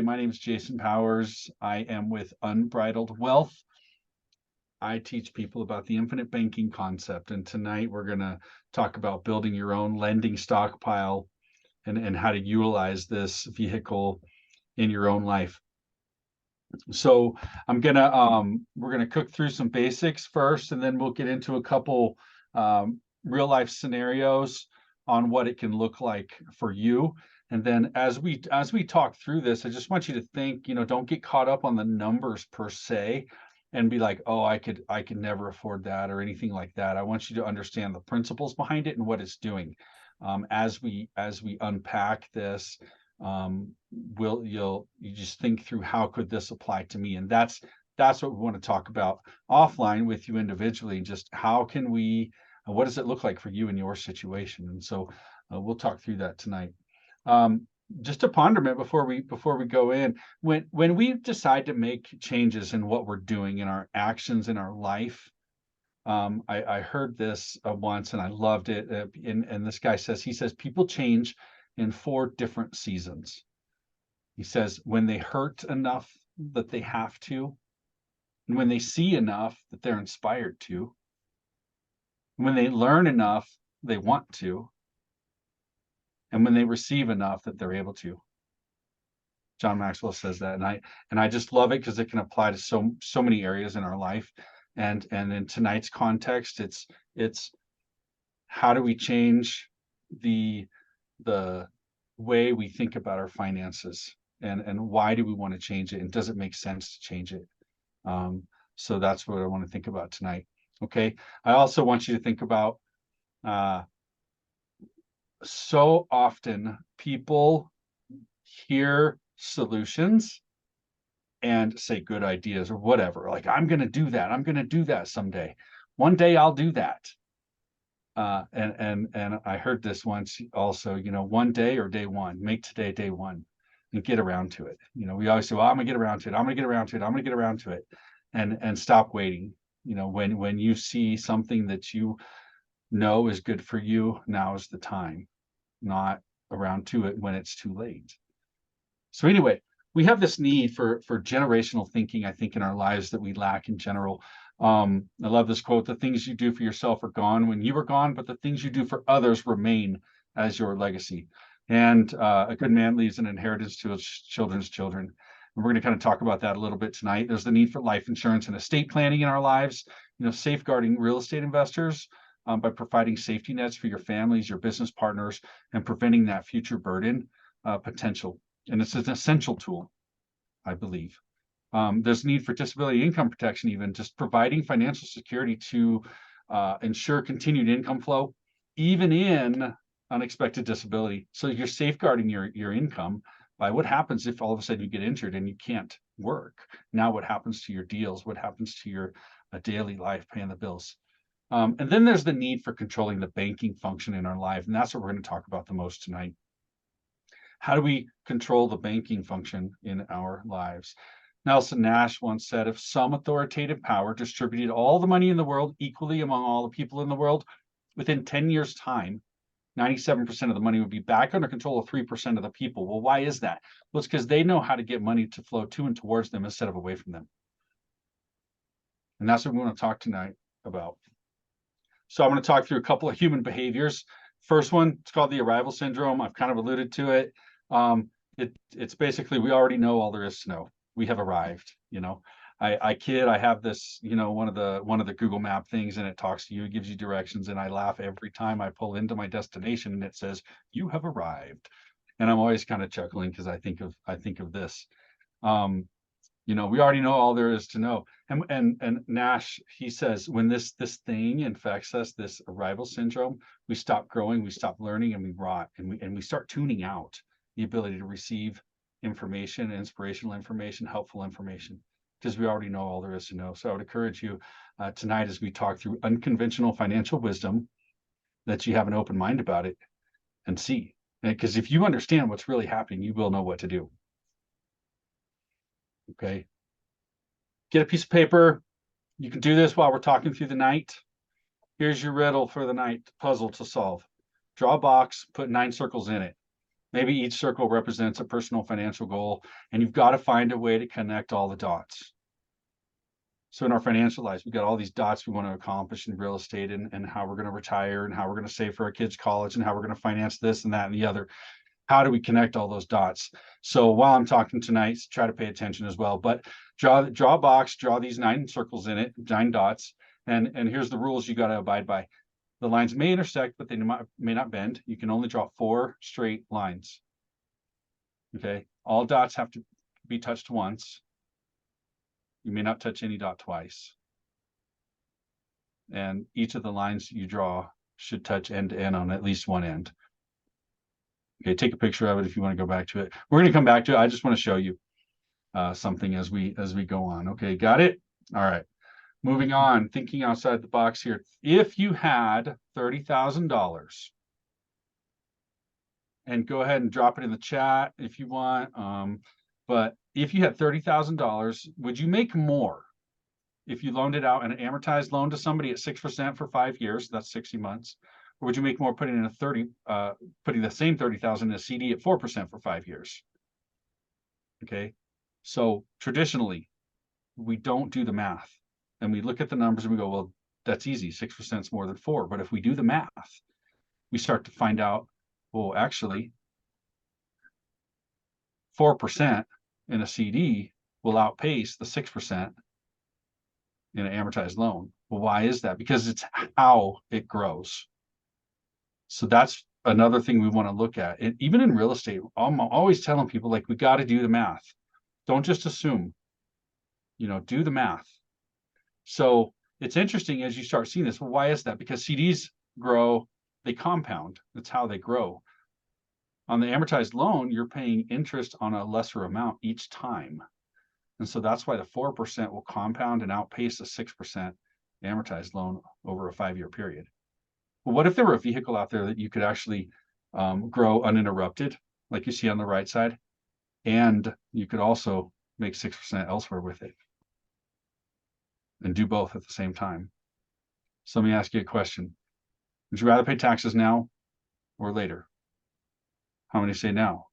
My name is Jason Powers. I am with Unbridled Wealth. I teach people about the infinite banking concept. And tonight we're going to talk about building your own lending stockpile and how to utilize this vehicle in your own life. So we're gonna cook through some basics first, and then we'll get into a couple real life scenarios on what it can look like for you. And then as we talk through this, I just want you to think, don't get caught up on the numbers per se and be like, oh, I could never afford that or anything like that. I want you to understand the principles behind it and what it's doing. As we unpack this, you just think through, how could this apply to me? And that's what we want to talk about offline with you individually. Just what does it look like for you in your situation? And so we'll talk through that tonight. Just to ponder a minute before we go in, when we decide to make changes in what we're doing, in our actions, in our life. I heard this once and I loved it. And this guy says, people change in 4 different seasons. He says, when they hurt enough that they have to, and when they see enough that they're inspired to, and when they learn enough they want to, and when they receive enough that they're able to. John Maxwell says that, and I just love it because it can apply to so many areas in our life. And in tonight's context, it's how do we change the way we think about our finances, and why do we want to change it, and does it make sense to change it? So that's what I want to think about tonight. Okay. I also want you to think about so often people hear solutions and say good ideas or whatever, like, I'm going to do that someday. One day I'll do that. And I heard this once also, one day or day one, make today day one and get around to it. We always say, well, I'm gonna get around to it. I'm gonna get around to it. I'm gonna get around to it. And stop waiting. When you see something that you know is good for you, now is the time, not around to it when it's too late. So anyway, we have this need for generational thinking, I think, in our lives that we lack in general. I love this quote: the things you do for yourself are gone when you are gone, but the things you do for others remain as your legacy. And a good man leaves an inheritance to his children's children. And we're going to kind of talk about that a little bit tonight. There's the need for life insurance and estate planning in our lives, safeguarding real estate investors by providing safety nets for your families, your business partners, and preventing that future burden potential. And it's an essential tool, I believe. There's need for disability income protection, even just providing financial security to ensure continued income flow, even in unexpected disability. So you're safeguarding your income by what happens if all of a sudden you get injured and you can't work. Now what happens to your deals? What happens to your daily life, paying the bills? And then there's the need for controlling the banking function in our life. And that's what we're going to talk about the most tonight. How do we control the banking function in our lives? Nelson Nash once said, if some authoritative power distributed all the money in the world equally among all the people in the world, within 10 years' time, 97% of the money would be back under control of 3% of the people. Well, why is that? Well, it's because they know how to get money to flow to and towards them instead of away from them. And that's what we want to talk tonight about. So I'm going to talk through a couple of human behaviors. First one, it's called the arrival syndrome. I've kind of alluded to it. It's basically, we already know all there is to know. We have arrived. I kid, I have this, one of the Google Map things, and it talks to you, it gives you directions, and I laugh every time I pull into my destination and it says, you have arrived. And I'm always kind of chuckling because I think of this. We already know all there is to know. And Nash, he says, when this thing infects us, this arrival syndrome, we stop growing, we stop learning, and we rot, and we start tuning out the ability to receive information, inspirational information, helpful information, because we already know all there is to know. So I would encourage you tonight, as we talk through unconventional financial wisdom, that you have an open mind about it and see. Because if you understand what's really happening, you will know what to do. Okay. Get a piece of paper. You can do this while we're talking through the night. Here's your riddle for the night, puzzle to solve. Draw a box, put 9 circles in it. Maybe each circle represents a personal financial goal, and you've got to find a way to connect all the dots. So in our financial lives, we've got all these dots we want to accomplish in real estate, and how we're going to retire, and how we're going to save for our kids' college, and how we're going to finance this and that and the other. How do we connect all those dots? So while I'm talking tonight, try to pay attention as well. But draw a box, draw these 9 circles in it, 9 dots, and here's the rules you got to abide by. The lines may intersect, but they may not bend. You can only draw 4 straight lines. Okay, all dots have to be touched once. You may not touch any dot twice. And each of the lines you draw should touch end to end on at least one end. Okay, take a picture of it if you want to go back to it. We're going to come back to it. I just want to show you something as we go on. Okay, got it? All right. Moving on, thinking outside the box here. If you had $30,000, and go ahead and drop it in the chat if you want. But if you had $30,000, would you make more if you loaned it out an amortized loan to somebody at 6% for 5 years? That's 60 months. Or would you make more putting the same 30,000 in a CD at 4% for 5 years? Okay, so traditionally, we don't do the math, and we look at the numbers and we go, well, that's easy. 6% is more than 4. But if we do the math, we start to find out, well, actually, 4% in a CD will outpace the 6% in an amortized loan. Well, why is that? Because it's how it grows. So that's another thing we want to look at. And even in real estate, I'm always telling people, like, we got to do the math. Don't just assume, do the math. So it's interesting as you start seeing this. Well, why is that? Because CDs grow, they compound. That's how they grow. On the amortized loan, you're paying interest on a lesser amount each time. And so that's why the 4% will compound and outpace the 6% amortized loan over a 5-year period. Well, what if there were a vehicle out there that you could actually grow uninterrupted, like you see on the right side, and you could also make 6% elsewhere with it and do both at the same time? So let me ask you a question. Would you rather pay taxes now or later? How many say now?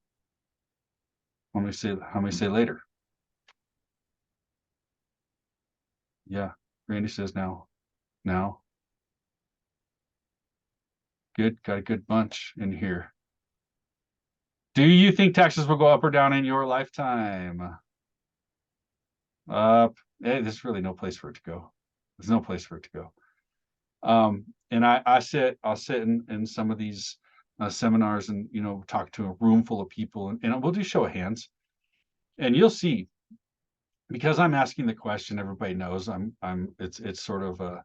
How many say later? Yeah, Randy says now. Now. Good, got a good bunch in here. Do you think taxes will go up or down in your lifetime? Up. There's really no place for it to go. There's no place for it to go. And I'll sit in some of these seminars and talk to a room full of people, and we'll do show of hands, and you'll see, because I'm asking the question, everybody knows it's sort of a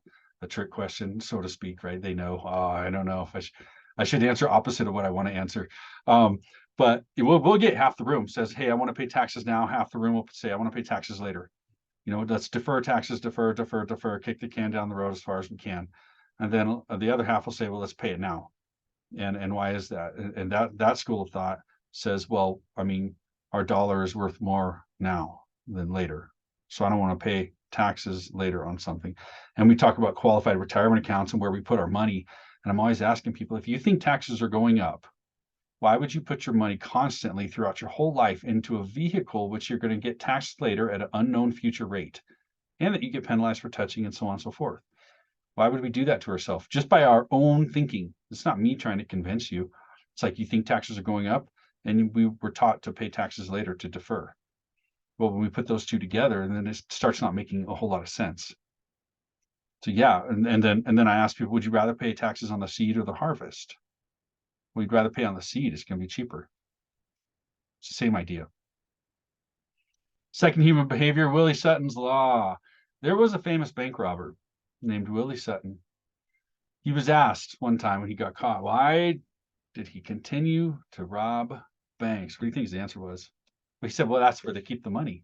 trick question, so to speak, right? They know, I don't know if I should answer opposite of what I want to answer. But we'll get half the room says, hey, I want to pay taxes now. Half the room will say, I want to pay taxes later. Let's defer taxes, defer, kick the can down the road as far as we can. And then the other half will say, well, let's pay it now. And why is that? And that school of thought says, well, I mean, our dollar is worth more now than later. So I don't want to pay taxes later on something. And we talk about qualified retirement accounts and where we put our money. And I'm always asking people, if you think taxes are going up, why would you put your money constantly throughout your whole life into a vehicle which you're going to get taxed later at an unknown future rate, and that you get penalized for touching and so on and so forth? Why would we do that to ourselves just by our own thinking? It's not me trying to convince you. It's like, you think taxes are going up, and we were taught to pay taxes later, to defer. Well, when we put those two together, and then it starts not making a whole lot of sense. So yeah, and then I ask people, would you rather pay taxes on the seed or the harvest? We'd rather pay on the seed. It's going to be cheaper. It's the same idea. Second human behavior, Willie Sutton's law. There was a famous bank robber named Willie Sutton. He was asked one time when he got caught, why did he continue to rob banks? What do you think his answer was? Well, he said, well, that's where they keep the money.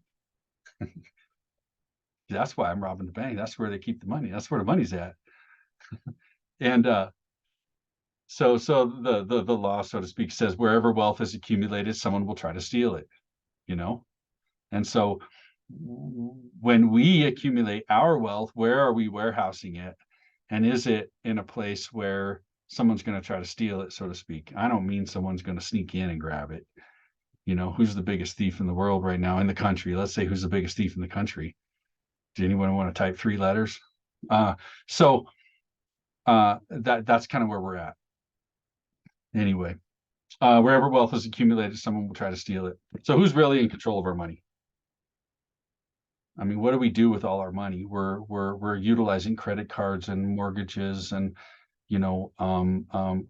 That's why I'm robbing the bank. That's where they keep the money. That's where the money's at. And so the law, so to speak, says wherever wealth is accumulated, someone will try to steal it, And so when we accumulate our wealth, where are we warehousing it? And is it in a place where someone's going to try to steal it, so to speak. I don't mean someone's going to sneak in and grab it. Who's the biggest thief in the world right now in the country? Let's say who's the biggest thief in the country. Do anyone want to type 3 letters? So that's kind of where we're at. Anyway, wherever wealth is accumulated, someone will try to steal it. So who's really in control of our money? I mean, what do we do with all our money? We're utilizing credit cards and mortgages and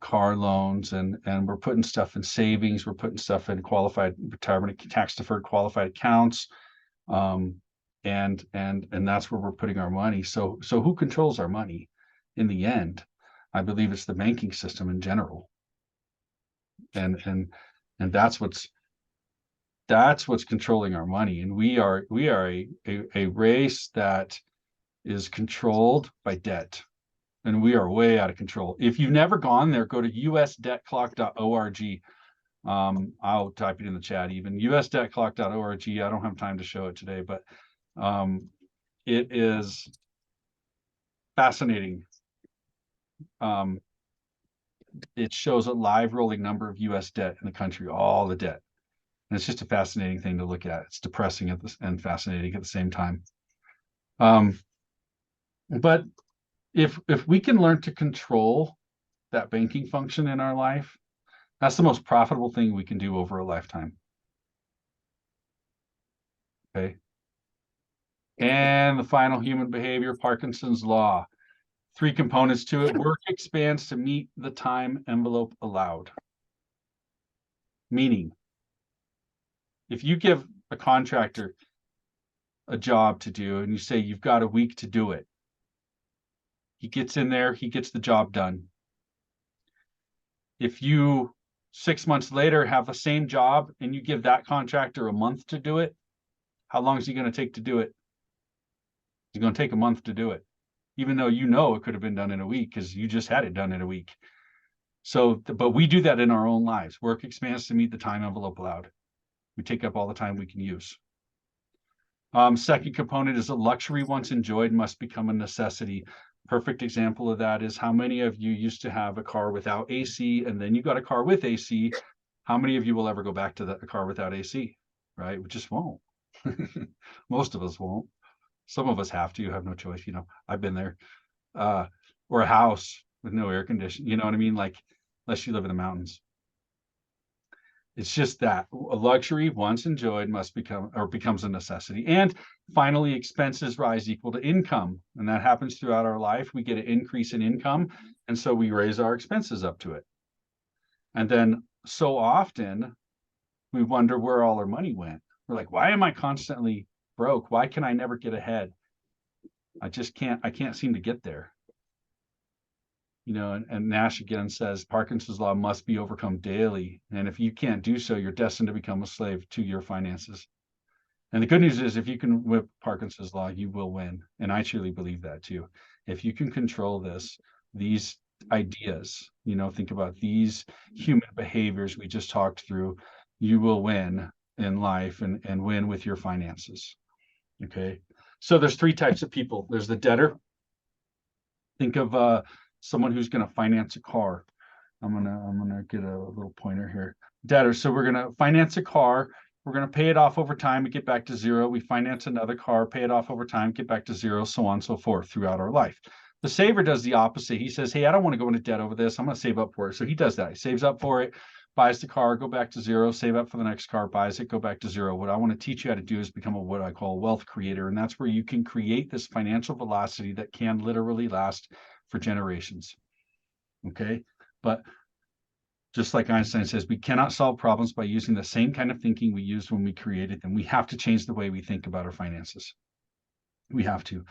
car loans, and we're putting stuff in savings. We're putting stuff in qualified retirement, tax deferred qualified accounts, and that's where we're putting our money. So who controls our money in the end? I believe it's the banking system in general, and that's what's controlling our money. And we are a race that is controlled by debt. And we are way out of control. If you've never gone there, go to usdebtclock.org. I'll type it in the chat even. usdebtclock.org. I don't have time to show it today, but it is fascinating. It shows a live rolling number of US debt in the country, all the debt. And it's just a fascinating thing to look at. It's depressing and fascinating at the same time. But if we can learn to control that banking function in our life, that's the most profitable thing we can do over a lifetime. Okay. And the final human behavior, Parkinson's law. 3 components to it. Work expands to meet the time envelope allowed. Meaning, if you give a contractor a job to do and you say you've got a week to do it, he gets in there, he gets the job done. If you 6 months later have the same job and you give that contractor a month to do it, how long is he going to take to do it? He's going to take a month to do it, even though it could have been done in a week because you just had it done in a week. So, but we do that in our own lives. Work expands to meet the time envelope allowed. We take up all the time we can use. Second component is a luxury once enjoyed must become a necessity. Perfect example of that is how many of you used to have a car without AC and then you got a car with AC. How many of you will ever go back to a car without AC? Right? We just won't. Most of us won't. Some of us have to. You have no choice. I've been there. Or a house with no air conditioning. You know what I mean? Like, unless you live in the mountains. It's just that a luxury once enjoyed becomes a necessity. And finally, expenses rise equal to income. And that happens throughout our life. We get an increase in income. And so we raise our expenses up to it. And then so often we wonder where all our money went. We're like, why am I constantly broke? Why can I never get ahead? I can't seem to get there. And Nash again says Parkinson's law must be overcome daily. And if you can't do so, you're destined to become a slave to your finances. And the good news is if you can whip Parkinson's law, you will win. And I truly believe that too. If you can control these ideas, think about these human behaviors we just talked through, you will win in life and win with your finances. Okay. So there's 3 types of people. There's the debtor. Think of someone who's going to finance a car. I'm gonna get a little pointer here. Debtor. So we're gonna finance a car. We're gonna pay it off over time and get back to zero. We finance another car, pay it off over time, get back to zero, so on and so forth throughout our life. The saver does the opposite. He says, hey, I don't want to go into debt over this. I'm going to save up for it. So he does that. He saves up for it, buys the car, go back to zero, save up for the next car, buys it, go back to zero. What I want to teach you how to do is become what I call a wealth creator. And that's where you can create this financial velocity that can literally last for generations. Okay. But just like Einstein says, we cannot solve problems by using the same kind of thinking we used when we created them. We have to change the way we think about our finances. We have to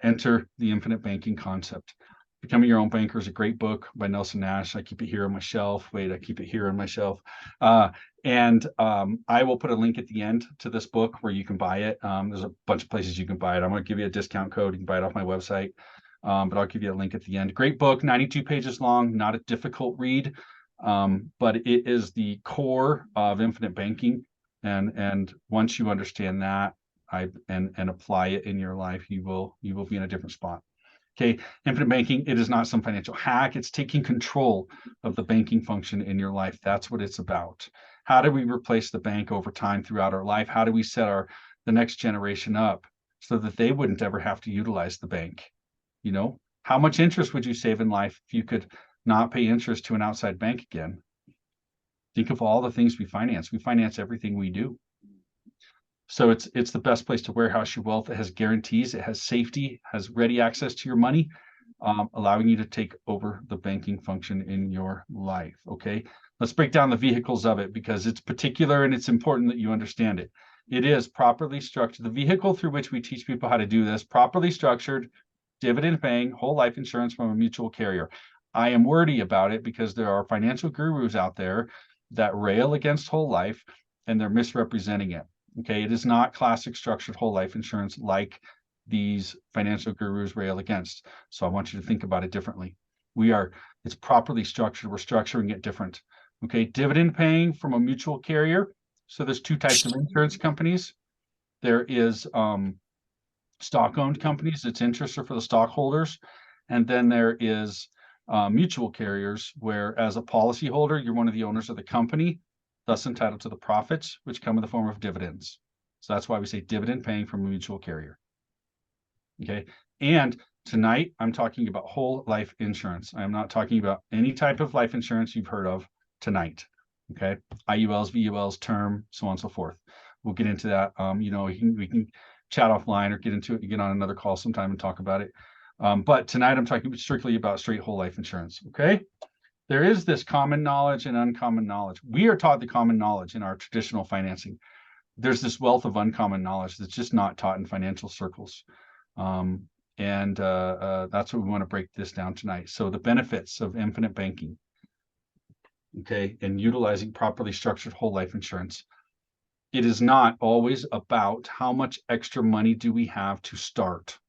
enter the infinite banking concept. Becoming Your Own Banker is a great book by Nelson Nash. I keep it here on my shelf. I keep it here on my shelf. And I will put a link at the end to this book where you can buy it. There's a bunch of places you can buy it. I'm going to give you a discount code. You can buy it off my website. But I'll give you a link at the end. Great book, 92 pages long, not a difficult read, but it is the core of infinite banking. And once you understand that and apply it in your life, you will be in a different spot. Okay, infinite banking, it is not some financial hack. It's taking control of the banking function in your life. That's what it's about. How do we replace the bank over time throughout our life? How do we set the next generation up so that they wouldn't ever have to utilize the bank? You know, how much interest would you save in life if you could not pay interest to an outside bank again? Think of all the things we finance. We finance everything we do. So it's the best place to warehouse your wealth. It has guarantees, it has safety, has ready access to your money, allowing you to take over the banking function in your life. Okay, let's break down the vehicles of it because it's particular and it's important that you understand it. It is properly structured. The vehicle through which we teach people how to do this, properly structured, dividend paying, whole life insurance from a mutual carrier. I am wordy about it because there are financial gurus out there that rail against whole life and they're misrepresenting it. Okay, it is not classic structured whole life insurance like these financial gurus rail against. So I want you to think about it differently. It's properly structured. We're structuring it different. Okay, dividend paying from a mutual carrier. So there's two types of insurance companies. There is stock-owned companies. Its interests are for the stockholders. And then there is mutual carriers, where as a policyholder, you're one of the owners of the company, thus entitled to the profits, which come in the form of dividends. So that's why we say dividend paying from a mutual carrier. Okay. And tonight, I'm talking about whole life insurance. I'm not talking about any type of life insurance you've heard of tonight. Okay. IULs, VULs, term, so on and so forth. We'll get into that. We can chat offline or get on another call sometime and talk about it. But tonight I'm talking strictly about straight whole life insurance. Okay. There is this common knowledge and uncommon knowledge. We are taught the common knowledge in our traditional financing. There's this wealth of uncommon knowledge that's just not taught in financial circles. And that's what we want to break this down tonight. So the benefits of infinite banking, okay, and utilizing properly structured whole life insurance. It is not always about how much extra money do we have to start.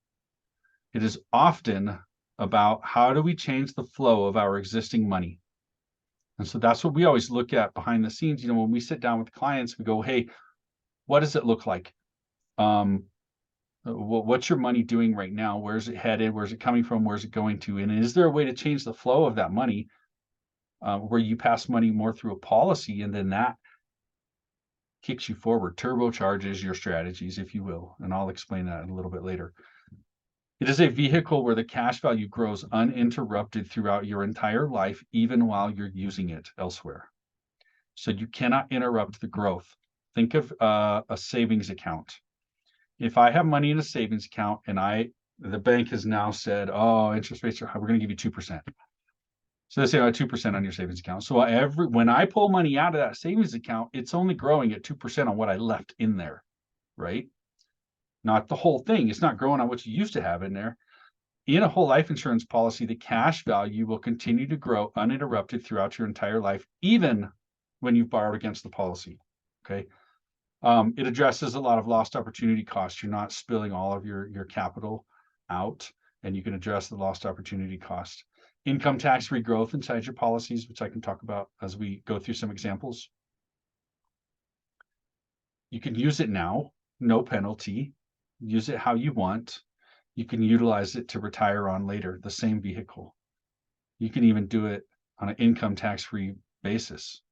It is often about how do we change the flow of our existing money. And so that's what we always look at behind the scenes. You know, when we sit down with clients, we go, hey, what does it look like? What's your money doing right now? Where's it headed? Where's it coming from? Where's it going to? And is there a way to change the flow of that money where you pass money more through a policy and then that kicks you forward, turbocharges your strategies, if you will. And I'll explain that a little bit later. It is a vehicle where the cash value grows uninterrupted throughout your entire life, even while you're using it elsewhere. So you cannot interrupt the growth. Think of a savings account. If I have money in a savings account and the bank has now said, oh, interest rates we're going to give you 2%. So they say 2% on your savings account. So when I pull money out of that savings account, it's only growing at 2% on what I left in there, right? Not the whole thing. It's not growing on what you used to have in there. In a whole life insurance policy, the cash value will continue to grow uninterrupted throughout your entire life, even when you've borrowed against the policy. Okay. It addresses a lot of lost opportunity costs. You're not spilling all of your capital out, and you can address the lost opportunity cost. Income tax-free growth inside your policies, which I can talk about as we go through some examples. You can use it now, no penalty. Use it how you want. You can utilize it to retire on later, the same vehicle. You can even do it on an income tax-free basis.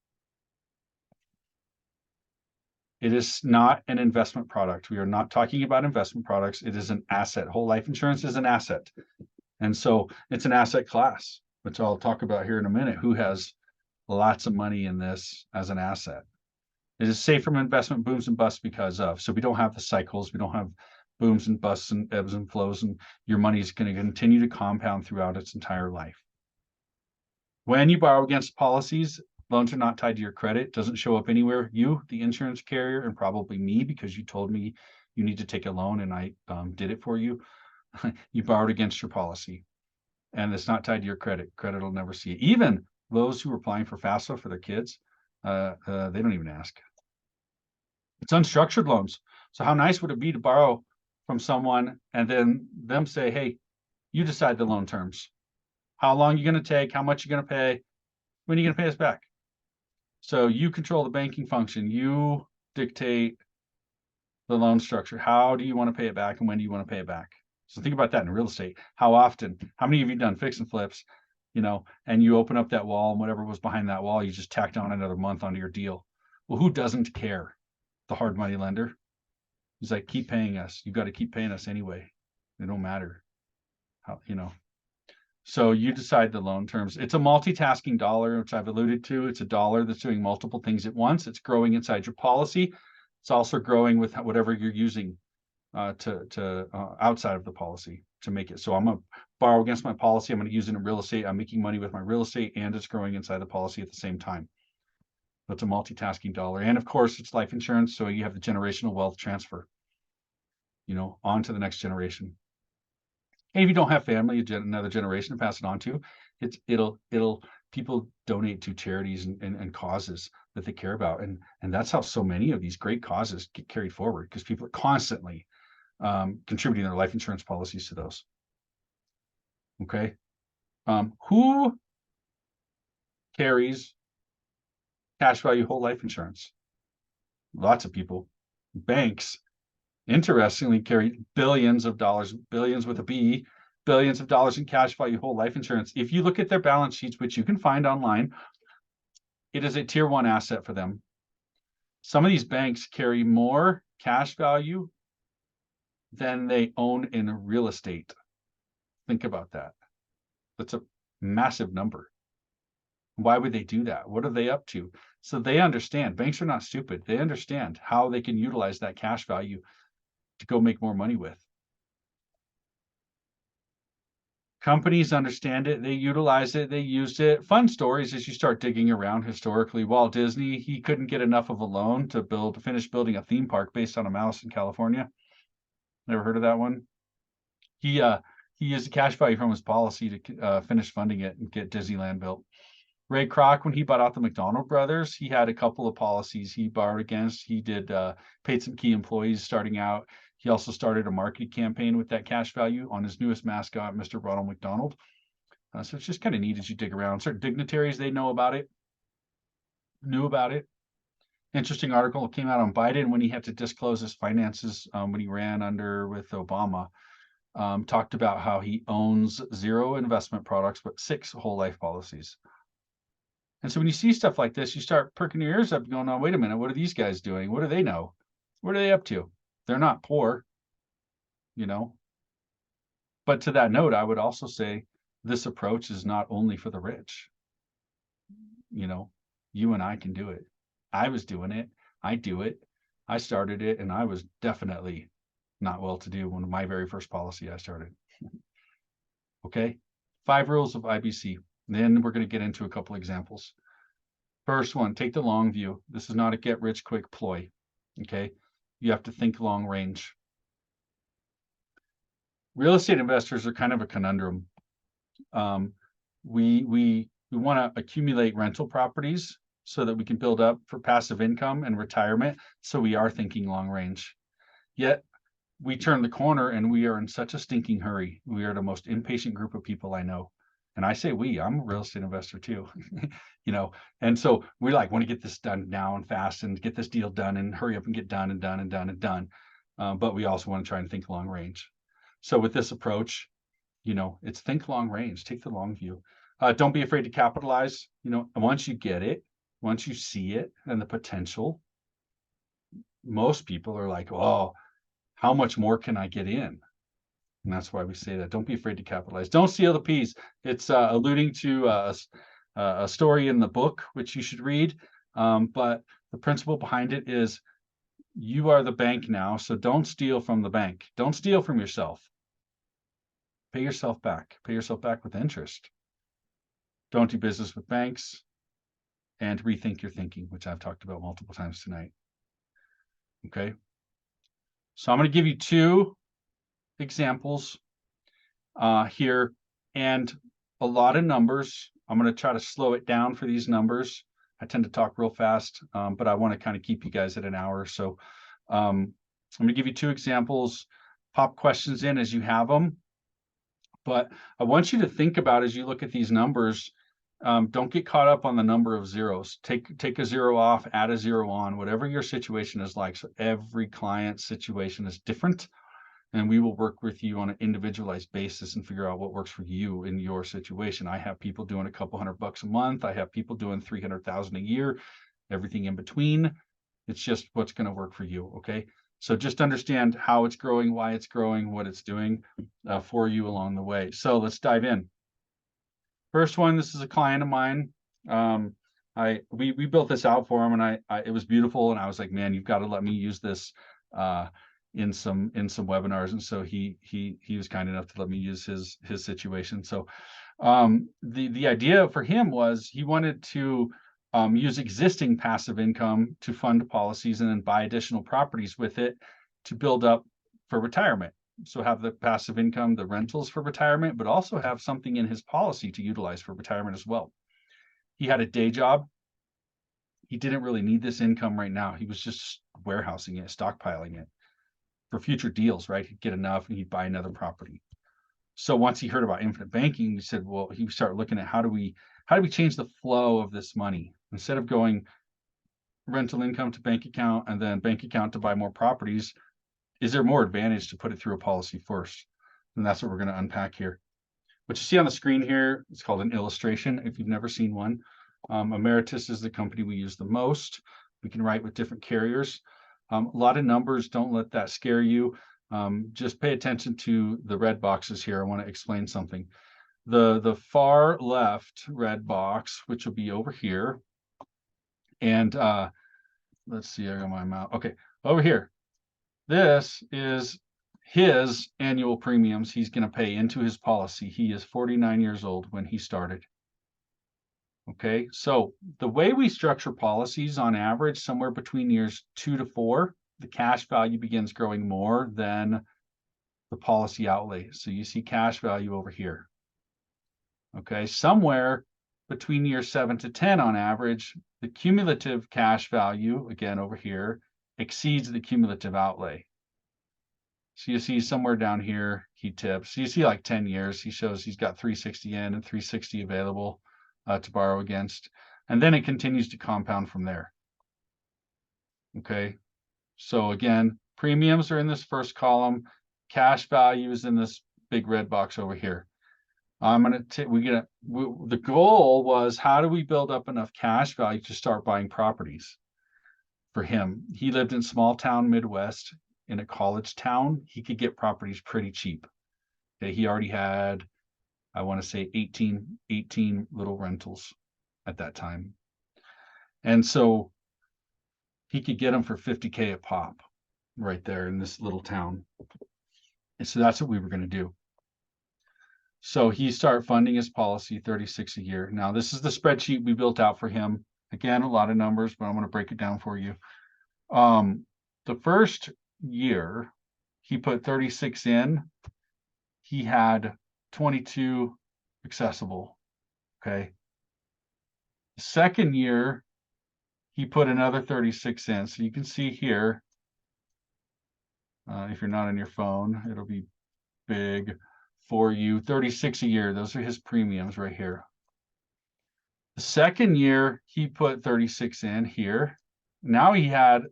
It is not an investment product. We are not talking about investment products. It is an asset. Whole life insurance is an asset. And so it's an asset class, which I'll talk about here in a minute, who has lots of money in this as an asset. It is safe from investment booms and busts because of. So we don't have the cycles. We don't have booms and busts and ebbs and flows, and your money is going to continue to compound throughout its entire life. When you borrow against policies, loans are not tied to your credit. It doesn't show up anywhere. You, the insurance carrier, and probably me, because you told me you need to take a loan and I did it for you. You borrowed against your policy, and it's not tied to your credit. Credit will never see it. Even those who are applying for FAFSA for their kids, they don't even ask. It's unstructured loans. So how nice would it be to borrow from someone and then them say, hey, you decide the loan terms. How long you're going to take, how much you're going to pay, when are you going to pay us back? So you control the banking function. You dictate the loan structure. How do you want to pay it back and when do you want to pay it back? So think about that in real estate. How often, how many of you done fix and flips, and you open up that wall and whatever was behind that wall, you just tacked on another month onto your deal. Well, who doesn't care? The hard money lender. He's like, keep paying us. You got to keep paying us anyway. It don't matter how. So you decide the loan terms. It's a multitasking dollar, which I've alluded to. It's a dollar that's doing multiple things at once. It's growing inside your policy. It's also growing with whatever you're using to outside of the policy to make it. So I'm going to borrow against my policy. I'm going to use it in real estate. I'm making money with my real estate, and it's growing inside the policy at the same time. That's a multitasking dollar. And of course, it's life insurance. So you have the generational wealth transfer, on to the next generation. And if you don't have family, another generation to pass it on to, it'll people donate to charities and causes that they care about. And that's how so many of these great causes get carried forward, because people are constantly contributing their life insurance policies to those. Okay. Who carries cash value whole life insurance? Lots of people. Banks, interestingly, carry billions of dollars, billions with a B, billions of dollars in cash value whole life insurance. If you look at their balance sheets, which you can find online, it is a tier 1 asset for them. Some of these banks carry more cash value than they own in real estate. Think about that. That's a massive number. Why would they do that? What are they up to? So they understand. Banks are not stupid. They understand how they can utilize that cash value to go make more money with. Companies understand it. They utilize it. They used it. Fun stories as you start digging around historically. Walt Disney, he couldn't get enough of a loan to finish building a theme park based on a mouse in California. Never heard of that one? He used the cash value from his policy to finish funding it and get Disneyland built. Ray Kroc, when he bought out the McDonald brothers, he had a couple of policies he borrowed against. He paid some key employees starting out. He also started a marketing campaign with that cash value on his newest mascot, Mr. Ronald McDonald. So it's just kind of neat as you dig around. Certain dignitaries, they knew about it. Interesting article came out on Biden when he had to disclose his finances when he ran with Obama. Talked about how he owns 0 investment products, but 6 whole life policies. And so when you see stuff like this, you start perking your ears up going, oh, wait a minute, what are these guys doing? What do they know? What are they up to? They're not poor, But to that note, I would also say this approach is not only for the rich. You and I can do it. I was doing it. I do it. I started it, and I was definitely not well-to-do when my very first policy I started. Okay? 5 rules of IBC. Then we're going to get into a couple examples. First one, take the long view. This is not a get-rich-quick ploy. Okay? You have to think long range. Real estate investors are kind of a conundrum. We want to accumulate rental properties so that we can build up for passive income and retirement. So we are thinking long range. Yet we turn the corner and we are in such a stinking hurry. We are the most impatient group of people I know. And I say I'm a real estate investor too, and so we want to get this done now and fast and get this deal done and hurry up and get done and done and done and done. But we also want to try and think long range. So with this approach, it's think long range, take the long view. Don't be afraid to capitalize. Once you get it, once you see it and the potential, most people are like, oh, how much more can I get in? And that's why we say that. Don't be afraid to capitalize. Don't steal the peas. It's alluding to a story in the book, which you should read. But the principle behind it is you are the bank now, so don't steal from the bank. Don't steal from yourself. Pay yourself back. Pay yourself back with interest. Don't do business with banks. And rethink your thinking, which I've talked about multiple times tonight. Okay. So I'm going to give you 2 examples here, and a lot of numbers. I'm going to try to slow it down for these numbers. I tend to talk real fast, but I want to kind of keep you guys at an hour. So I'm going to give you 2 examples. Pop questions in as you have them. But I want you to think about, as you look at these numbers, don't get caught up on the number of zeros. Take a 0 off, add a 0 on, whatever your situation is like. So every client's situation is different. and we will work with you on an individualized basis and figure out what works for you in your situation. I have people doing a couple $100 a month. I have people doing 300,000 a year, everything in between. It's just what's going to work for you. Okay. So just understand how it's growing, why it's growing, what it's doing for you along the way. So let's dive in. First one, this is a client of mine. We built this out for him, and it was beautiful. And I was like, man, you've got to let me use this in some webinars. And so he was kind enough to let me use his situation. So the idea for him was he wanted to use existing passive income to fund policies and then buy additional properties with it to build up for retirement. So have the passive income, the rentals for retirement, but also have something in his policy to utilize for retirement as well. He had a day job. He didn't really need this income right now. He was just warehousing it, stockpiling it for future deals, right? He'd get enough and he'd buy another property. So once he heard about infinite banking, he said, well, he started looking at how do we change the flow of this money? Instead of going rental income to bank account and then bank account to buy more properties, is there more advantage to put it through a policy first? And that's what we're going to unpack here. What you see on the screen here, it's called an illustration. If you've never seen one, Emeritus is the company we use the most. We can write with different carriers. A lot of numbers, don't let that scare you. Just pay attention to the red boxes here. I want to explain something. The far left red box, which will be over here, and let's see, I got my mouse. Okay, over here. This is his annual premiums he's going to pay into his policy. He is 49 years old when he started. Okay, so the way we structure policies on average, somewhere between years 2 to 4, the cash value begins growing more than the policy outlay. So you see cash value over here. Okay, somewhere between year 7 to 10 on average, the cumulative cash value, again over here, exceeds the cumulative outlay. So you see somewhere down here, he tips. So you see like 10 years, he shows he's got 360 in and 360 available to borrow against. And then it continues to compound from there. Okay. So again, premiums are in this first column. Cash value is in this big red box over here. The goal was, how do we build up enough cash value to start buying properties? For him, he lived in small town Midwest in a college town. He could get properties pretty cheap. Okay, he already had, I want to say 18 little rentals at that time. And so he could get them for $50K a pop right there in this little town. And so that's what we were going to do. So he started funding his policy, 36 a year. Now, this is the spreadsheet we built out for him. Again, a lot of numbers, but I'm going to break it down for you. The first year, he put 36 in. He had 22 accessible. Okay. The second year, he put another 36 in. So you can see here, if you're not on your phone, it'll be big for you. 36 a year. Those are his premiums right here. The second year, he put 36 in here. Now he had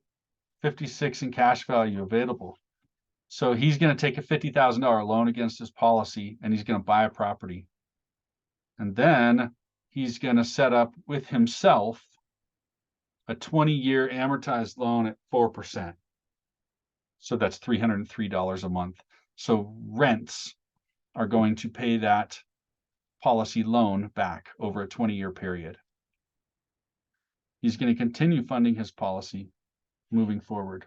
56 in cash value available. So he's going to take a $50,000 loan against his policy, and he's going to buy a property. And then he's going to set up with himself a 20-year amortized loan at 4%. So that's $303 a month. So rents are going to pay that policy loan back over a 20-year period. He's going to continue funding his policy moving forward.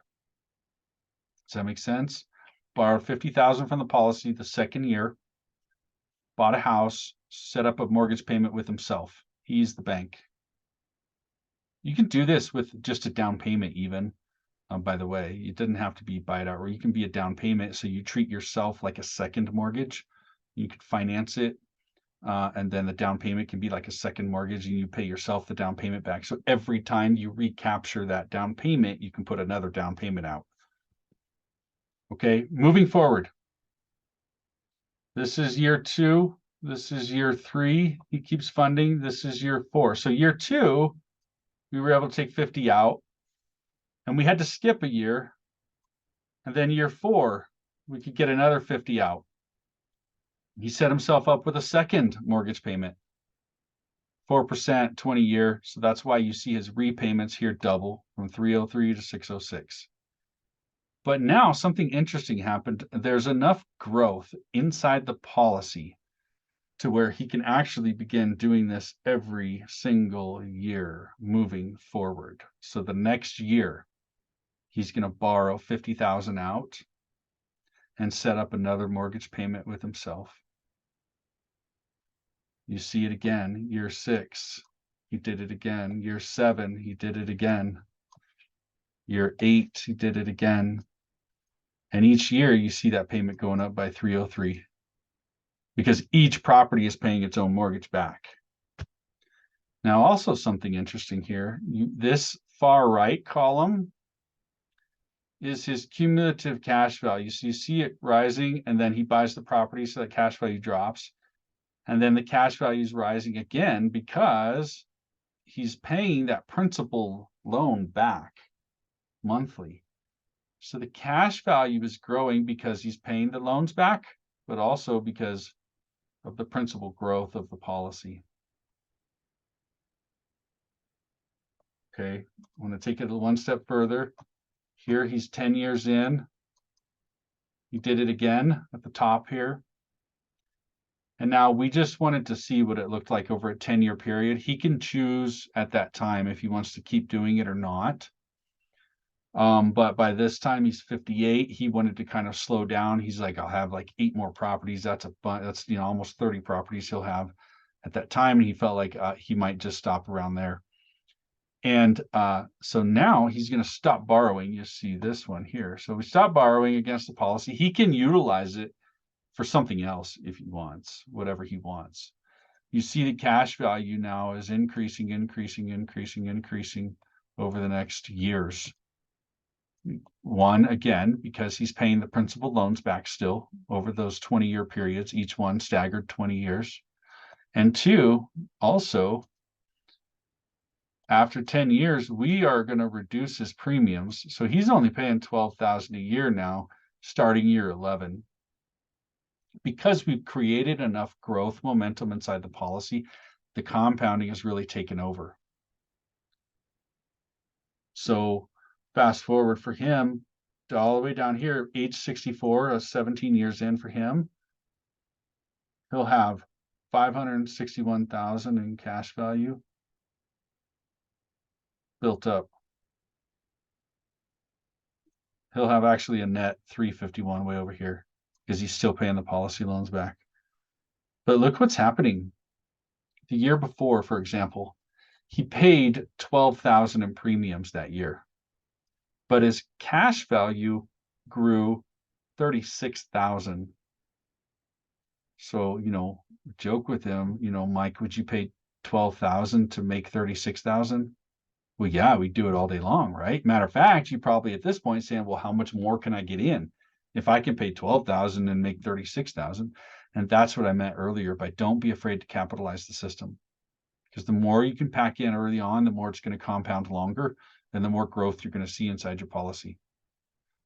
Does that make sense? Borrowed $50,000 from the policy the second year, bought a house, set up a mortgage payment with himself. He's the bank. You can do this with just a down payment even. By the way, it doesn't have to be buy it out, or you can be a down payment. So you treat yourself like a second mortgage. You could finance it, and then the down payment can be like a second mortgage, and you pay yourself the down payment back. So every time you recapture that down payment, you can put another down payment out. Okay, moving forward. This is year 2. This is year 3. He keeps funding. This is year 4. So year 2, we were able to take 50 out, and we had to skip a year. And then year 4, we could get another 50 out. He set himself up with a second mortgage payment, 4%, 20-year. So that's why you see his repayments here double from 303 to 606. But now something interesting happened. There's enough growth inside the policy to where he can actually begin doing this every single year moving forward. So the next year, he's going to borrow 50,000 out and set up another mortgage payment with himself. You see it again, year 6, he did it again. Year 7, he did it again. Year 8, he did it again. And each year you see that payment going up by 303 because each property is paying its own mortgage back. Now, also something interesting here, this far right column is his cumulative cash value. So you see it rising, and then he buys the property, so that cash value drops. And then the cash value is rising again because he's paying that principal loan back monthly. So the cash value is growing because he's paying the loans back, but also because of the principal growth of the policy. Okay, I want to take it one step further. Here he's 10 years in. He did it again at the top here. And now we just wanted to see what it looked like over a 10-year period. He can choose at that time if he wants to keep doing it or not. But by this time he's 58. He wanted to kind of slow down. He's like, I'll have like 8 more properties. That's almost 30 properties he'll have at that time. And he felt like he might just stop around there. And so now he's going to stop borrowing. You see this one here. So we stop borrowing against the policy. He can utilize it for something else if he wants, whatever he wants. You see the cash value now is increasing over the next years. One, again, because he's paying the principal loans back still over those 20-year periods, each one staggered 20 years. And 2, also, after 10 years, we are going to reduce his premiums. So he's only paying $12,000 a year now, starting year 11. Because we've created enough growth momentum inside the policy, the compounding has really taken over. So fast forward for him to all the way down here, age 64, 17 years in for him, he'll have 561,000 in cash value built up. He'll have actually a net 351 way over here because he's still paying the policy loans back. But look what's happening. The year before, for example, he paid 12,000 in premiums that year, but his cash value grew 36,000. So, joke with him, Mike, would you pay 12,000 to make 36,000? Well, yeah, we do it all day long, right? Matter of fact, you probably at this point saying, well, how much more can I get in if I can pay 12,000 and make 36,000? And that's what I meant earlier by don't be afraid to capitalize the system, because the more you can pack in early on, the more it's going to compound longer, and the more growth you're going to see inside your policy.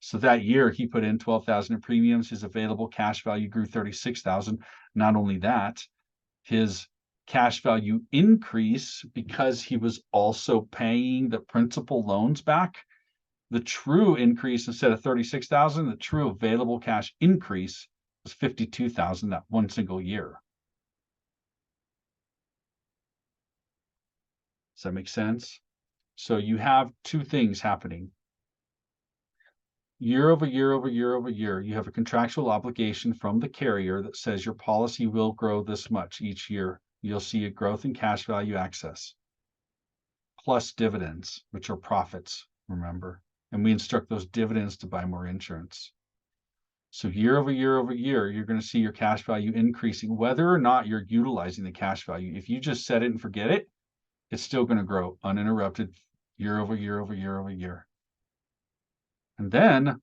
So that year he put in 12,000 in premiums. His available cash value grew 36,000. Not only that, his cash value increase because he was also paying the principal loans back. The true increase, instead of 36,000, the true available cash increase was 52,000 that one single year. Does that make sense? So you have 2 things happening. Year over year over year over year, you have a contractual obligation from the carrier that says your policy will grow this much each year. You'll see a growth in cash value access, plus dividends, which are profits, remember. And we instruct those dividends to buy more insurance. So year over year over year, you're going to see your cash value increasing, whether or not you're utilizing the cash value. If you just set it and forget it, it's still going to grow uninterrupted year over year over year over year. And then,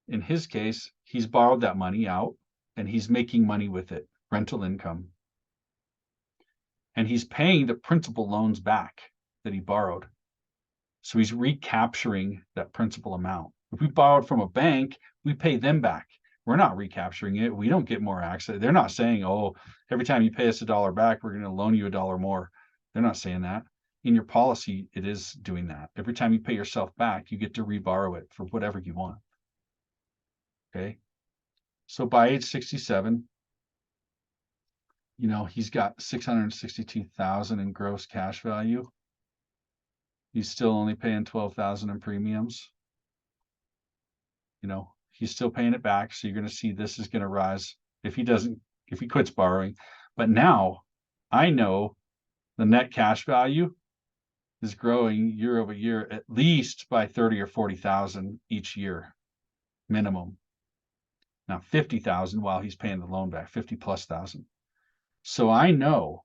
in his case, he's borrowed that money out and he's making money with it, rental income. And he's paying the principal loans back that he borrowed. So he's recapturing that principal amount, If we borrowed from a bank, we pay them back. We're not recapturing it. We don't get more access. They're not saying, oh, every time you pay us $1 back, we're going to loan you $1 more. They're not saying that. In your policy, it is doing that. Every time you pay yourself back, you get to reborrow it for whatever you want. Okay. So by age 67, he's got 662,000 in gross cash value. He's still only paying 12,000 in premiums. He's still paying it back. So you're going to see this is going to rise if he quits borrowing. But now I know the net cash value is growing year over year, at least by 30 or 40,000 each year, minimum. Now 50,000 while he's paying the loan back, 50 plus thousand. So I know,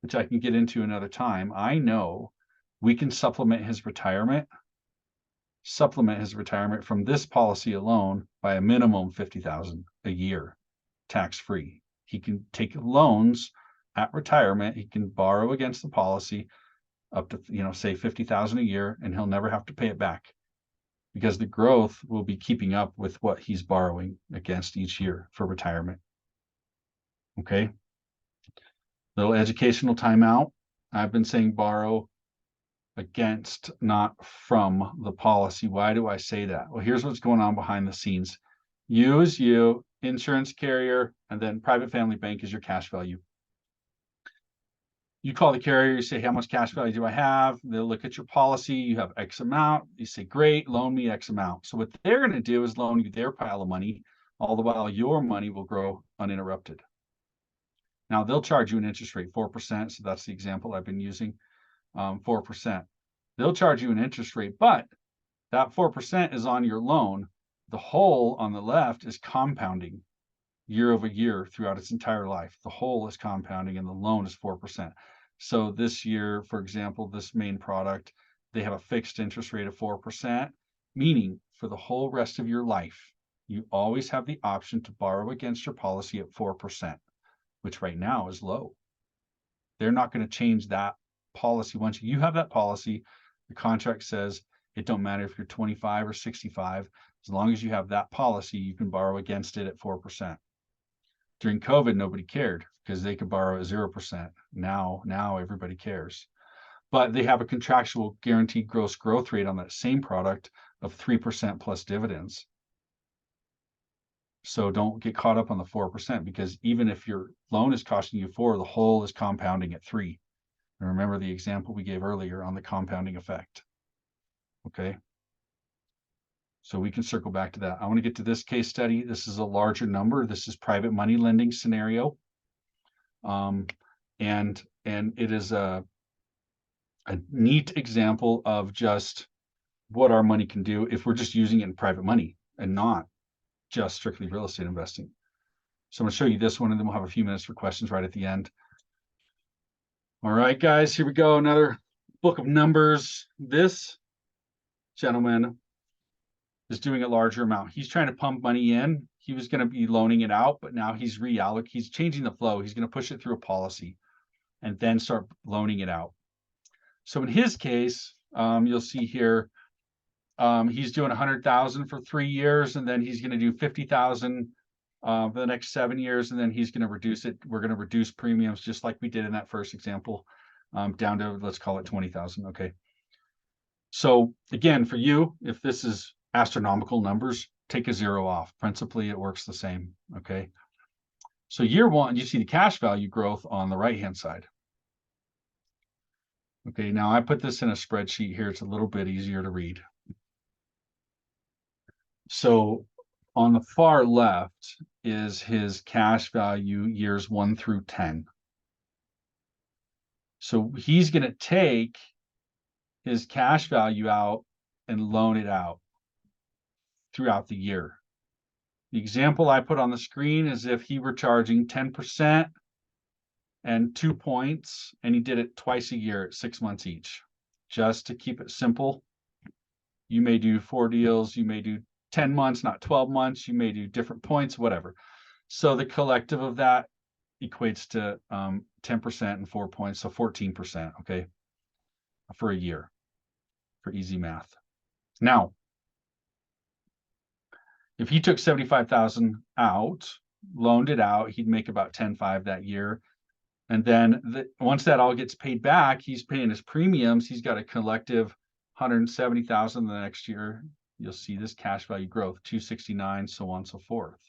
which I can get into another time, I know we can supplement his retirement from this policy alone by a minimum 50,000 a year, tax-free. He can take loans at retirement. He can borrow against the policy up to, say 50,000 a year, and he'll never have to pay it back because the growth will be keeping up with what he's borrowing against each year for retirement. Okay. Little educational timeout. I've been saying borrow against, not from the policy. Why do I say that? Well, here's what's going on behind the scenes. You is you, insurance carrier, and then private family bank is your cash value. You call the carrier, you say, how much cash value do I have? They'll look at your policy. You have X amount. You say, great, loan me X amount. So what they're going to do is loan you their pile of money. All the while your money will grow uninterrupted. Now they'll charge you an interest rate, 4%. So that's the example I've been using, 4%. They'll charge you an interest rate, but that 4% is on your loan. The whole on the left is compounding year over year throughout its entire life. The whole is compounding and the loan is 4%. So this year, for example, this main product, they have a fixed interest rate of 4%, meaning for the whole rest of your life, you always have the option to borrow against your policy at 4%, which right now is low. They're not going to change that policy. Once you have that policy, the contract says it don't matter if you're 25 or 65, as long as you have that policy, you can borrow against it at 4%. During COVID, nobody cared because they could borrow at 0%. Now everybody cares. But they have a contractual guaranteed gross growth rate on that same product of 3% plus dividends. So don't get caught up on the 4%, because even if your loan is costing you 4, the whole is compounding at 3. And remember the example we gave earlier on the compounding effect. Okay. So we can circle back to that. I want to get to this case study. This is a larger number. This is private money lending scenario. And it is a neat example of just what our money can do if we're just using it in private money and not just strictly real estate investing. So I'm going to show you this one, and then we'll have a few minutes for questions right at the end. All right, guys, here we go. Another book of numbers. This gentleman is doing a larger amount. He's trying to pump money in. He was going to be loaning it out, but now he's he's changing the flow. He's going to push it through a policy and then start loaning it out. So in his case, you'll see here, he's doing 100,000 for 3 years, and then he's going to do 50,000 for the next 7 years, and then he's going to reduce it. We're going to reduce premiums just like we did in that first example, down to, let's call it 20,000. Okay. So again, for you, if this is astronomical numbers, take a 0 off. Principally, it works the same. Okay. So year 1, you see the cash value growth on the right-hand side. Okay. Now I put this in a spreadsheet here. It's a little bit easier to read. So on the far left is his cash value years 1 through 10. So he's going to take his cash value out and loan it out throughout the year. The example I put on the screen is if he were charging 10% and 2 points, and he did it twice a year at 6 months each. Just to keep it simple, you may do 4 deals, you may do 10 months, not 12 months, you may do different points, whatever. So the collective of that equates to 10% and 4 points, so 14%, okay, for a year, for easy math. Now, If he took 75,000 out, loaned it out, he'd make about 10.5 that year. And then once that all gets paid back, he's paying his premiums. He's got a collective 170,000 the next year. You'll see this cash value growth, 269, so on and so forth.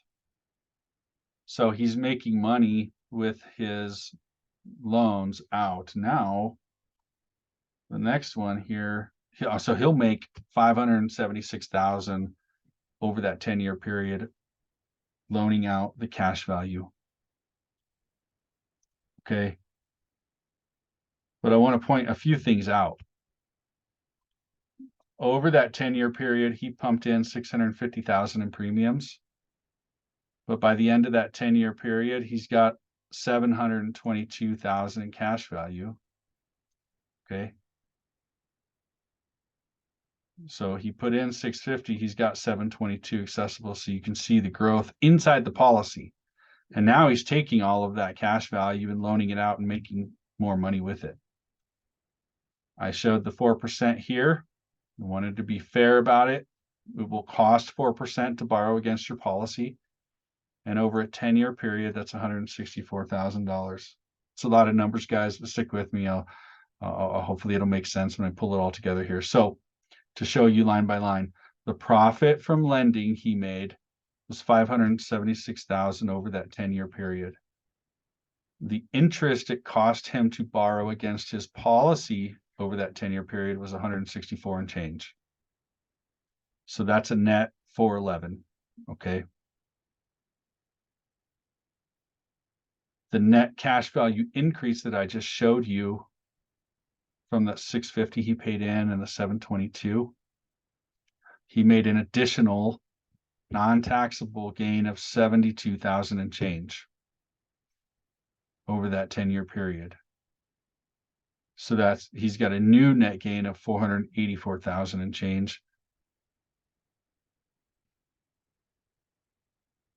So he's making money with his loans out. Now, the next one here, so he'll make 576,000 over that 10-year period, loaning out the cash value. Okay. But I want to point a few things out. Over that 10-year period, he pumped in 650,000 in premiums. But by the end of that 10-year period, he's got 722,000 in cash value. Okay. So he put in 650, he's got 722 accessible. So you can see the growth inside the policy. And now he's taking all of that cash value and loaning it out and making more money with it. I showed the 4% here. I wanted to be fair about it. It will cost 4% to borrow against your policy. And over a 10-year period, that's $164,000. It's a lot of numbers, guys, but stick with me. Hopefully it'll make sense when I pull it all together here. So to show you line by line, the profit from lending he made was 576,000 over that 10-year period. The interest it cost him to borrow against his policy over that 10-year period was 164 and change. So that's a net 411. Okay. The net cash value increase that I just showed you from the 650 he paid in and the 722, he made an additional non-taxable gain of 72,000 and change over that 10-year period. So he's got a new net gain of 484,000 and change.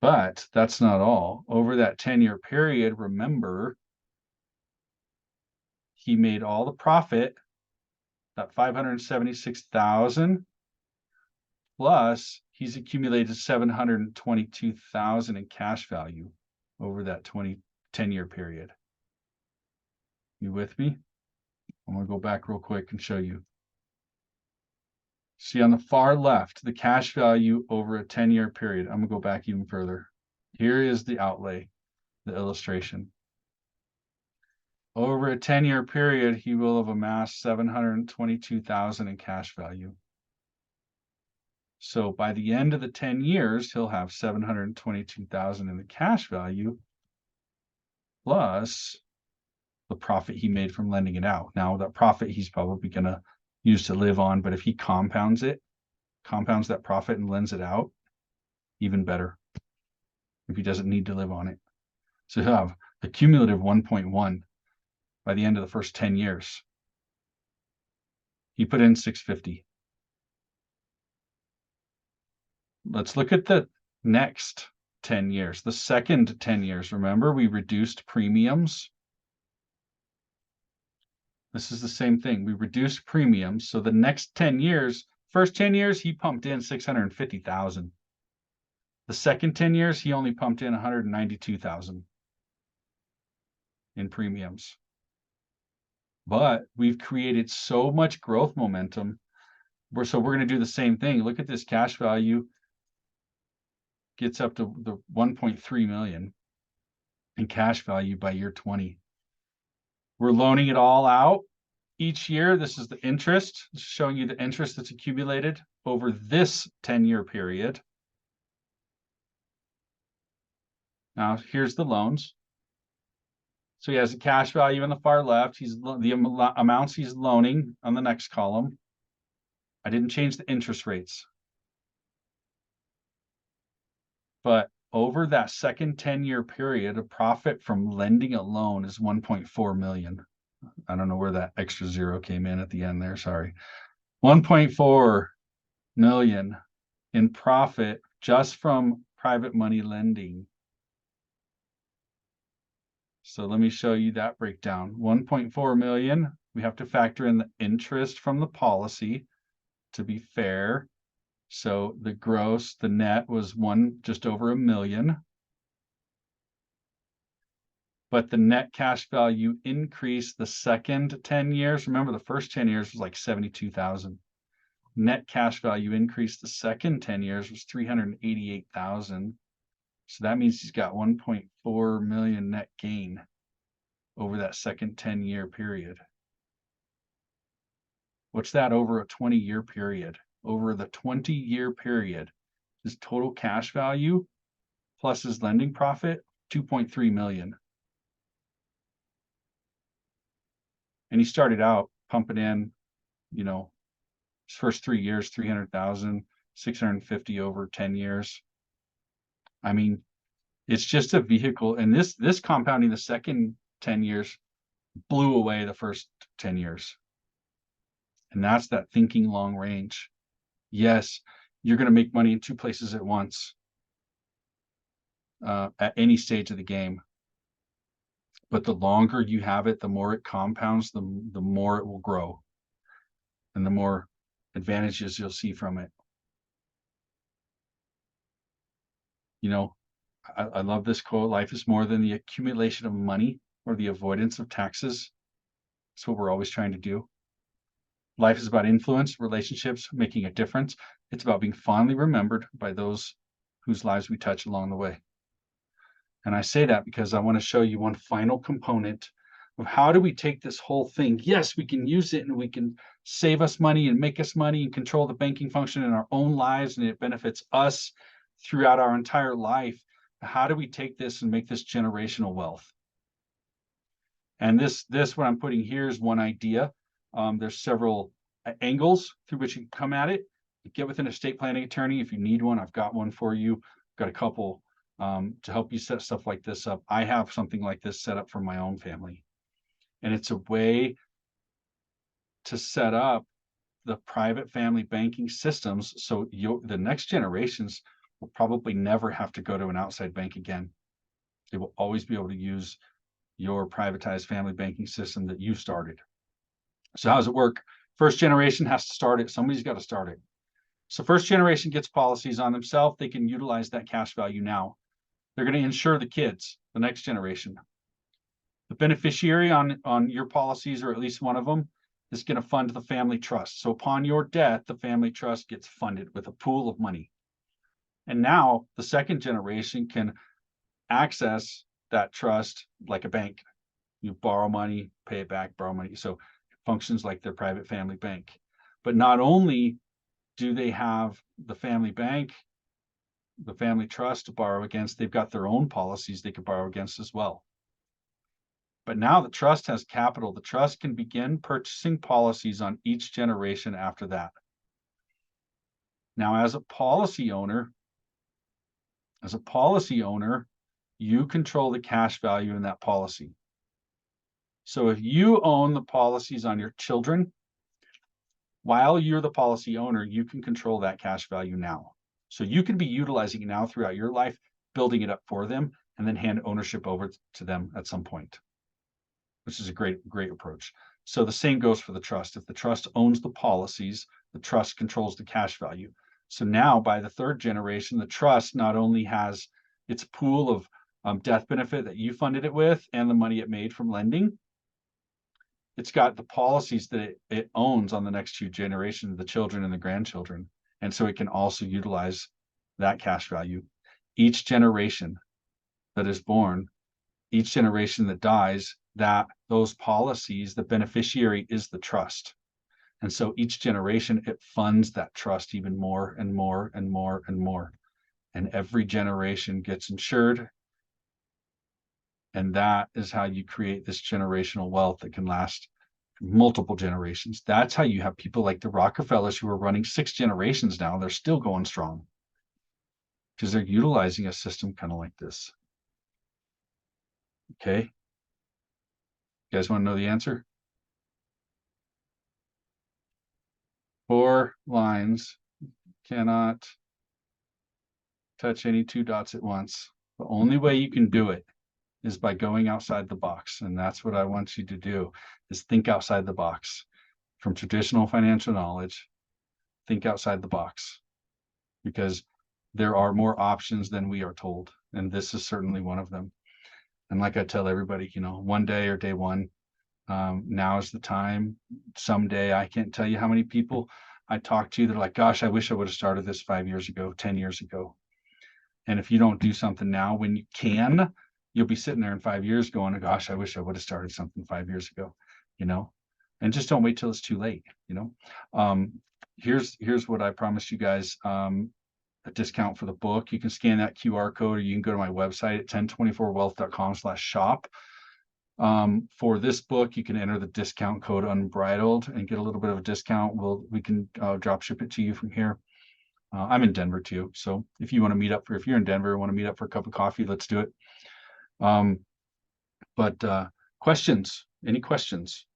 But that's not all. Over that 10-year period, remember, he made all the profit, that 576,000, plus he's accumulated 722,000 in cash value over that 10-year period. You with me? I'm going to go back real quick and show you. See on the far left, the cash value over a 10-year period. I'm going to go back even further. Here is the outlay, the illustration. Over a 10-year period, he will have amassed 722,000 in cash value. So by the end of the 10 years, he'll have 722,000 in the cash value, plus the profit he made from lending it out. Now that profit he's probably going to use to live on, but if he compounds that profit and lends it out, even better if he doesn't need to live on it. So he'll have a cumulative 1.1 by the end of the first 10 years. He put in 650. Let's look at the next 10 years, the second 10 years. Remember, we reduced premiums. This is the same thing. We reduced premiums. So the next 10 years, first 10 years, he pumped in 650,000. The second 10 years, he only pumped in 192,000 in premiums. But we've created so much growth momentum. So we're going to do the same thing. Look at this cash value. Gets up to the 1.3 million in cash value by year 20. We're loaning it all out each year. This is the interest, showing you the interest that's accumulated over this 10-year period. Now, here's the loans. So he has a cash value on the far left. The amounts he's loaning on the next column. I didn't change the interest rates. But over that second 10-year period, a profit from lending a loan is 1.4 million. I don't know where that extra zero came in at the end there. Sorry. 1.4 million in profit just from private money lending. So let me show you that breakdown. 1.4 million. We have to factor in the interest from the policy to be fair. So the net was just over $1 million. But the net cash value increased the second 10 years. Remember, the first 10 years was like 72,000. Net cash value increased the second 10 years was 388,000. So that means he's got 1.4 million net gain over that second 10-year period. What's that over a 20-year period? Over the 20-year period, his total cash value plus his lending profit, 2.3 million. And he started out pumping in, his first 3 years, 300,000, 650 over 10 years. I mean, it's just a vehicle. And this compounding the second 10 years blew away the first 10 years. And that's that thinking long range. Yes, you're going to make money in 2 places at once at any stage of the game. But the longer you have it, the more it compounds, the more it will grow and the more advantages you'll see from it. I love this quote. Life is more than the accumulation of money or the avoidance of taxes. That's what we're always trying to do. Life is about influence, relationships, making a difference. It's about being fondly remembered by those whose lives we touch along the way. And I say that because I want to show you one final component of how do we take this whole thing. Yes, we can use it and we can save us money and make us money and control the banking function in our own lives, and it benefits us throughout our entire life. How do we take this and make this generational wealth? And this what I'm putting here is one idea. There's several angles through which you can come at it. Get with an estate planning attorney if you need one. I've got one for you. I've got a couple to help you set stuff like this up. I have something like this set up for my own family. And it's a way to set up the private family banking systems so the next generations will probably never have to go to an outside bank again. They will always be able to use your privatized family banking system that you started. So how does it work? First generation has to start it. Somebody's got to start it. So first generation gets policies on themselves. They can utilize that cash value now. They're going to insure the kids, the next generation. The beneficiary on your policies, or at least one of them, is going to fund the family trust. So upon your death, the family trust gets funded with a pool of money. And now the second generation can access that trust like a bank. You borrow money, pay it back, borrow money. So it functions like their private family bank. But not only do they have the family bank, the family trust to borrow against, they've got their own policies they could borrow against as well. But now the trust has capital. The trust can begin purchasing policies on each generation after that. Now, as a policy owner, you control the cash value in that policy. So if you own the policies on your children, while you're the policy owner, you can control that cash value now. So you can be utilizing it now throughout your life, building it up for them, and then hand ownership over to them at some point, which is a great approach. So the same goes for the trust. If the trust owns the policies, the trust controls the cash value. So now by the third generation, the trust not only has its pool of death benefit that you funded it with and the money it made from lending, it's got the policies that it owns on the next 2 generations, the children and the grandchildren. And so it can also utilize that cash value. Each generation that is born, each generation that dies, those policies, the beneficiary is the trust. And so each generation, it funds that trust even more and more and more and more. And every generation gets insured. And that is how you create this generational wealth that can last multiple generations. That's how you have people like the Rockefellers who are running 6 generations now. They're still going strong because they're utilizing a system kind of like this. Okay. You guys want to know the answer? 4 lines cannot touch any 2 dots at once. The only way you can do it is by going outside the box. And that's what I want you to do, is think outside the box. From traditional financial knowledge, think outside the box. because there are more options than we are told. And this is certainly one of them. And like I tell everybody, one day or day one, now is the time. Someday, I can't tell you how many people I talk to. They're like, gosh, I wish I would have started this 5 years ago, 10 years ago. And if you don't do something now when you can, you'll be sitting there in 5 years going, gosh, I wish I would have started something 5 years ago, and just don't wait till it's too late. Here's what I promised you guys. A discount for the book. You can scan that QR code, or you can go to my website at 1024wealth.com/shop. For this book, you can enter the discount code Unbridled and get a little bit of a discount. We can drop ship it to you from here. I'm in Denver too, so if you want to meet up if you're in Denver, want to meet up for a cup of coffee, let's do it. But questions? Any questions?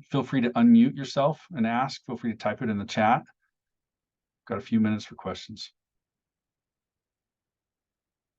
Feel free to unmute yourself and ask. Feel free to type it in the chat. Got a few minutes for questions.